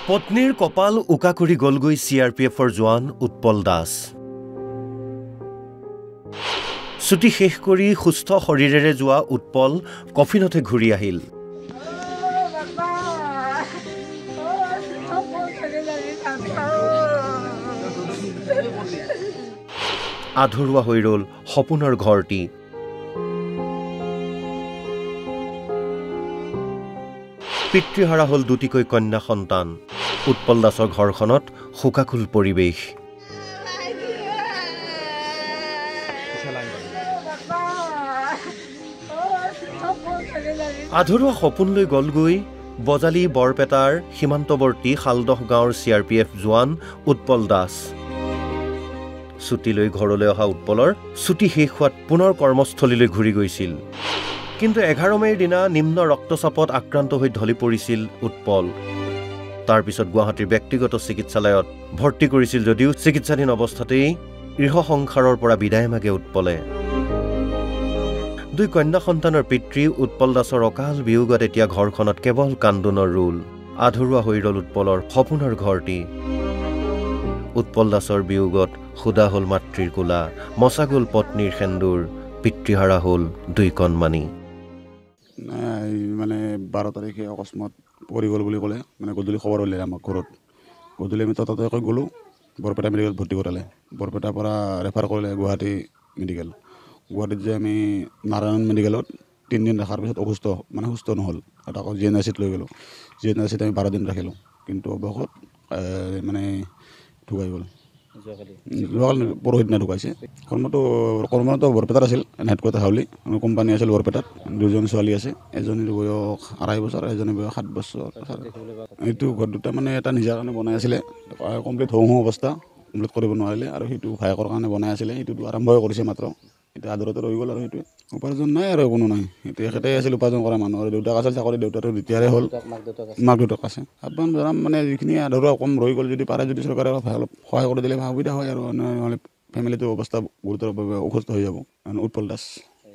পত্নীৰ কপাল উকা কৰি গলগৈ CRPFৰ জোৱান উৎপল দাস। ছুটি শেষ কৰি সুস্থ শৰীৰেৰে যোৱা উৎপল কফিনতে ঘূৰি আহিল। আধৰুৱা হৈ ৰল সপোনৰ ঘৰটি। পিতৃহাৰা হল দুটিকৈ কন্যা সন্তান। উৎপল দাসৰ ঘৰখনত শোকাকুল পৰিৱেশ। আধৰুৱা সপোন লৈ গলগৈ বজালী বৰপেটাৰ সীমান্তৱৰ্তী শালদহ গাঁৱৰ CRPF জোৱান উৎপল দাস। ছুটি লৈ ঘৰলৈ অহা উৎপলৰ ছুটি শেষ হোৱাত পুনৰ কৰ্মস্থলীলৈ ঘূৰি গৈছিল। কিন্তু 11 মে'ৰ দিনা নিম্ন ৰক্তচাপত আক্ৰান্ত হৈ ঢলি পৰিছিল উৎপল। তাৰ পিছত গুৱাহাটীৰ ব্যক্তিগত চিকিৎসালয়ত ভৰ্তি কৰিছিল যদিও চিকিৎসাধীন অৱস্থাতেই গৃহ সংসাৰৰ পৰা বিদায় মাগে উৎপলে। দুই কন্যা সন্তানৰ পিতৃ উৎপল দাসৰ অকাল বিয়োগত এতিয়া ঘৰখনত কেৱল কান্দোনৰ ৰোল। আধৰুৱা হৈ ৰল উৎপলৰ সপোনৰ ঘৰটি। উৎপল দাসৰ বিয়োগত সুদা হল মাতৃৰ কোলা, মচা গল পত্নীৰ সেন্দুৰ, পিতৃহাৰা হল দুই কণমানি। মানে 12 তাৰিখে অকস্মাত পৰি গ'ল বুলি ক'লে, মানে গধূলি খবৰ হ'লে আমাক ঘৰত। গধূলি আমি ততাতৈয়াকৈ গ'লোঁ, বৰপেটা মেডিকেলত ভৰ্তি কৰালে। বৰপেটাৰ পৰা ৰেফাৰ কৰিলে গুৱাহাটী মেডিকেল। গুৱাহাটীত যে আমি নাৰায়ণ মেডিকেলত 3 দিন ৰখাৰ পিছত সুস্থ নহ'ল। আৰু আকৌ GNRCত লৈ গ'লোঁ। GNRCত আমি 12 দিন ৰাখিলোঁ, কিন্তু অৱশেষত মানে ঢুকাই গ'ল। যোৱাকালি পৰহি দিনা ঢুকাইছে। কৰ্মটো বৰপেটাত আছিল, হেডকোৱাৰ্টাৰ হাউলি। কোম্পানী আছিল বৰপেটাত। 2জন ছোৱালী আছে, এজনীৰ বয়স 2.5 বছৰ, এজনীৰ বয়স 7 বছৰ। এইটো ঘৰ দুটা মানে এটা নিজৰ কাৰণে বনাই আছিলে, কমপ্লিট হওঁ অৱস্থা, কমপ্লিট কৰিব নোৱাৰিলে। আৰু সেইটো ভায়েকৰ কাৰণে বনাই আছিলে, সেইটোতো আৰম্ভই কৰিছে মাত্ৰ। এতিয়া আদৰতে ৰৈ গ'ল। আৰু সেইটোৱে উপাৰ্জন নাই আৰু কোনো নাই। এতিয়া এখেতেই আছিল উপাৰ্জন কৰা মানুহ। আৰু দেউতাক আছিল চাকৰি, দেউতাটো ৰিটায়াৰে হ'ল, মাক দেউতাক আছে। আহ্বান জনাম মানে যিখিনি আধৰুৱা কম ৰৈ গ'ল, যদি পাৰে যদি চৰকাৰে অলপ সহায় কৰি দিলে সুবিধা হয়। আৰু নহ'লে ফেমিলিটোৰ অৱস্থা গুৰুতৰভাৱে অসুস্থ হৈ যাব। উৎপল দাস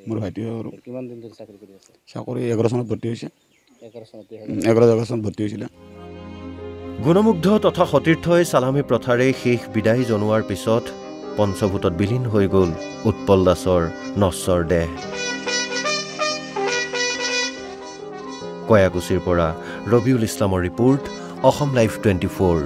মোৰ ভাইটি হয়। আৰু কিমান দিন ধৰি চাকৰি কৰি আছে? চাকৰি 11 চনত ভৰ্তি হৈছে। 11 চনত ভৰ্তি হৈছিলে। গুণমুগ্ধ তথা সতীৰ্থই চালামী প্ৰথাৰে শেষ বিদায় জনোৱাৰ পিছত পঞ্চভূতত বিলীন হৈ গ'ল উৎপল দাসৰ নশ্বৰ দেহ। কয়াকুছিৰ পৰা ৰবিউল ইছলামৰ ৰিপৰ্ট, অসম লাইভ 24।